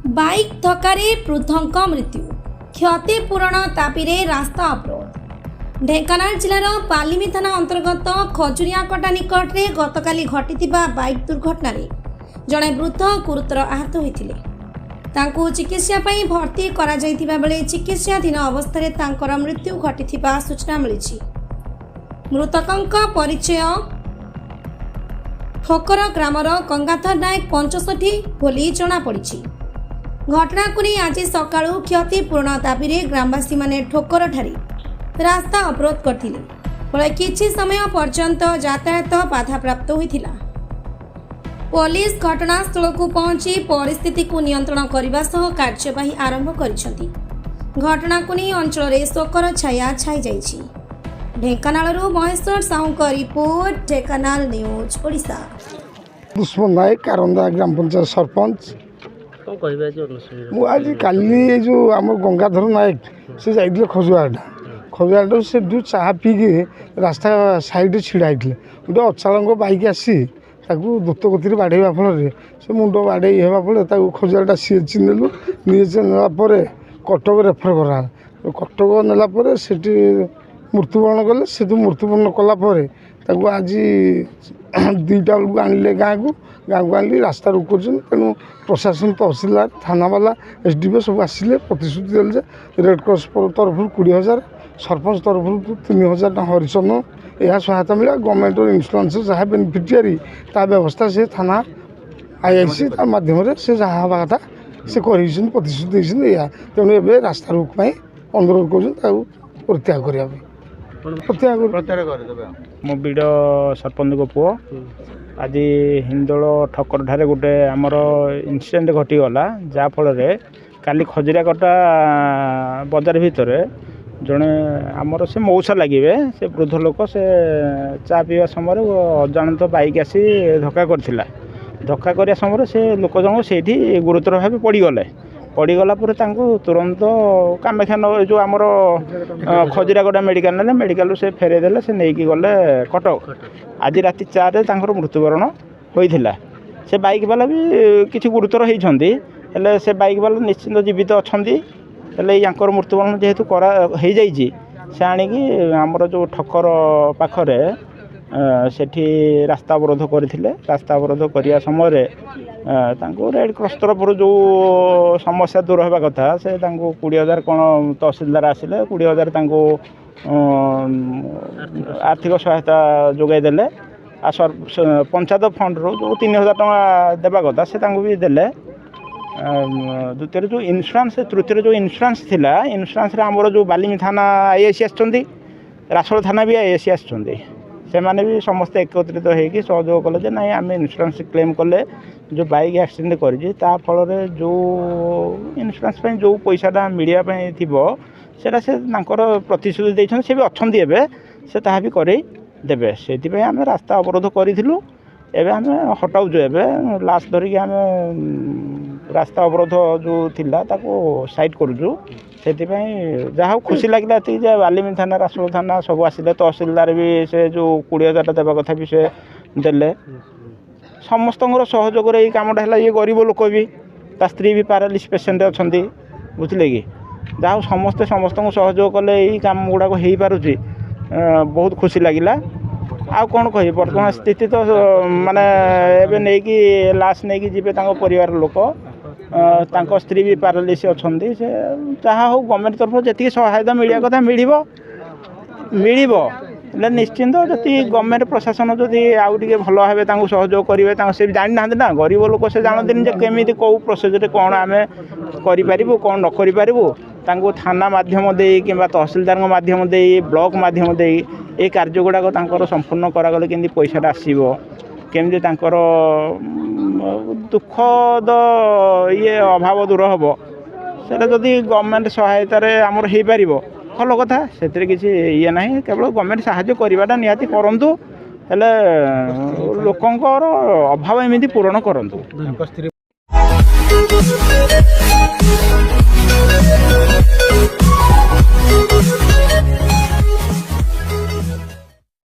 Bike धक्कारे वृद्धंक मृत्यु क्षतिपूरण दाबी रास्ता अवरोध। ढेंकानाल जिलार पालिमी थाना अंतर्गत खजुरियाकटा निकट में गतकाली घटी बाइक दुर्घटन जड़े वृद्ध गुरुतर आहत होते चिकित्सा भर्ती करा बेले चिकित्साधीन अवस्था मृत्यु घटी सूचना मिली। मृतकों परिचय ठोकर ग्रामर गंगाधर नायक 65 बोली जनापड़ी। घटना को नहीं आज सकाळु क्षतिपूर्ण दाबी ग्रामवासी माने ठोकर ठारी रास्ता अवरोध करते फल किछि समय पर्यंत यातायात बाधाप्राप्त होइथिला। पुलिस घटनास्थल को पहुंची परिस्थिति को नियंत्रण करने सह कार्यवाही आरंभ करिसेंती। घटना को नहीं अंचल में शोकर छाया छाई जाइछि। ढेंकानालरू महेश्वर साहू रिपोर्ट, ढेंकानाल न्यूज ओडिशा। दुष्मन नायक कारंदा ग्राम पंचायत सरपंच आज काली जो आम गंगाधर नायक से जाइए खजुआटा से जो चाह पीके रास्ता साइड छिड़ा होते गोटे अचालक बाइक आसी द्रुत गति बाढ़ेवा फल से मुंड बाढ़े होगा फल खजुआटा सीएच नेलु नेलापर कटक रेफर करा कटक नेलापर से मृत्युवरण कले से मृत्युवरण कलापर आज 2टा बेलू आनिले गाँव को आनी रास्ता रोक कर तेणु प्रशासन तहसिलदार थानावाला एसडीओ सब आसिले प्रतिश्रुति देले रेड क्रॉस तरफ 20,000 सरपंच तरफ 3,000 टका हरिचंदन यह सहायता मिला। गवर्नमेंट इन्शुरांस जहाँ बेनिफिशियरी ता व्यवस्था से थाना आईआईसी माध्यम से जहाँ हवा कथा से कर प्रतिश्रुति देया तेणु ए रास्ता रोक अनुरोध कर प्रत्याग करने मो बीड़ सरपंच को पुओ आज हिंदोल ठक्कर ठारे गोटे आमर इनसीडेंट घटीगला जहाँफल काली खजुरियाकटा बजार भितर जड़े आमर से मौसा लगे से वृद्ध लोक से चा पीवा समय अजाणत बाइक आसी धक्का कर समय से लोक जन से गुरुतर भाव पड़गला तुरंत कामाख्या जो आमर खजुरियाकटा मेडिकल ने मेडिकल से फेरेदेले से नहीं गले कटक। आज राति 4 मृत्युवरण होता से बाइक वाला भी किसी गुरुतर होती से बाइक वाला निश्चिंत जीवित अच्छा यांकर मृत्युवरण जेहेतु कराई से आणिकी आमर जो ठक्कर पाखरे सेठी रास्ता अवरोध करथिले। रास्ता अवरोध करिया समय रेड क्रॉस तरफ जो समस्या दूर होगा कथा से 20,000 कौन तहसिलदार आसिले 20,000 आर्थिक सहायता जोगाई देले। पंचायत फंड रो जो 3,000 टका देवा कथा से भी देले। द्वितीय जो इन्शुरांस तृतीय जो इन्शुरांस थिला इन्शुरांस आमर जो बालिमी थाना आईआईसी आछंती रासोल थाना भी आईआईसी आछंती से माने भी समस्त एकत्रित होगी सहयोग कले ना आम इन्शुरांस क्लेम कले जो बाइक एक्सीडेंट कर फल जो इन्शुरांस जो पैसाटा मिलवाई थी सेटा से प्रतिश्रुति देते से भी अच्छा से ताहा भी करदेवे से आम रास्ता अवरोध करूँ एवं आम हटाऊँ एवं लास्ट धरिकी आम रास्ता अवरोध जो थिला ताको साइड करूँ से जहाँ खुशी लगे बालिमी थाना रासोल थाना सब आसिले तहसिलदार भी से जो 20,000 देवा कथा भी से देले। समस्त सहयोग ये कमटा है ये गरीब लोक भी ता स्त्री भी पैरालिसिस पेसेंट अच्छा बुझे कि जहाँ समस्ते समस्त सहयोग कले यही कम गुड़ाक हो पारे बहुत खुशी लगिला। आउ कौन कह बर्तमान स्थिति तो माने एबे नहीं कि लाश नहीं कि जीवे परिवार लोक स्त्री भी पैरालिसिस अच्छा से जहाँ हो गवर्नमेंट तरफ जी सहायता मिलवा कथा मिल निश्चिंत जदि गवर्नमेंट प्रशासन जदि आउ टे भल भाव सहयोग करेंगे से जानी ना ना गरीब लोक से जानते केमी कौ प्रोसेस कौन आम करूँ कौन न करूँ थाना माध्यम दे कि तहसिलदार माध्यम दे ब्लॉक माध्यम दे ये कार्य गुड़ाक संपूर्ण करागले केमती पैसाटा आसो केमती दुखद ये अभाव दूर हम से जदि गवर्नमेंट सहायतार आमर हो पार भल कथा से किसी ये ना केवल गवर्नमेंट साहाय्य करवाटा निहाती करूँ हेले लोकंर अभाव एमती पूरण करूँ।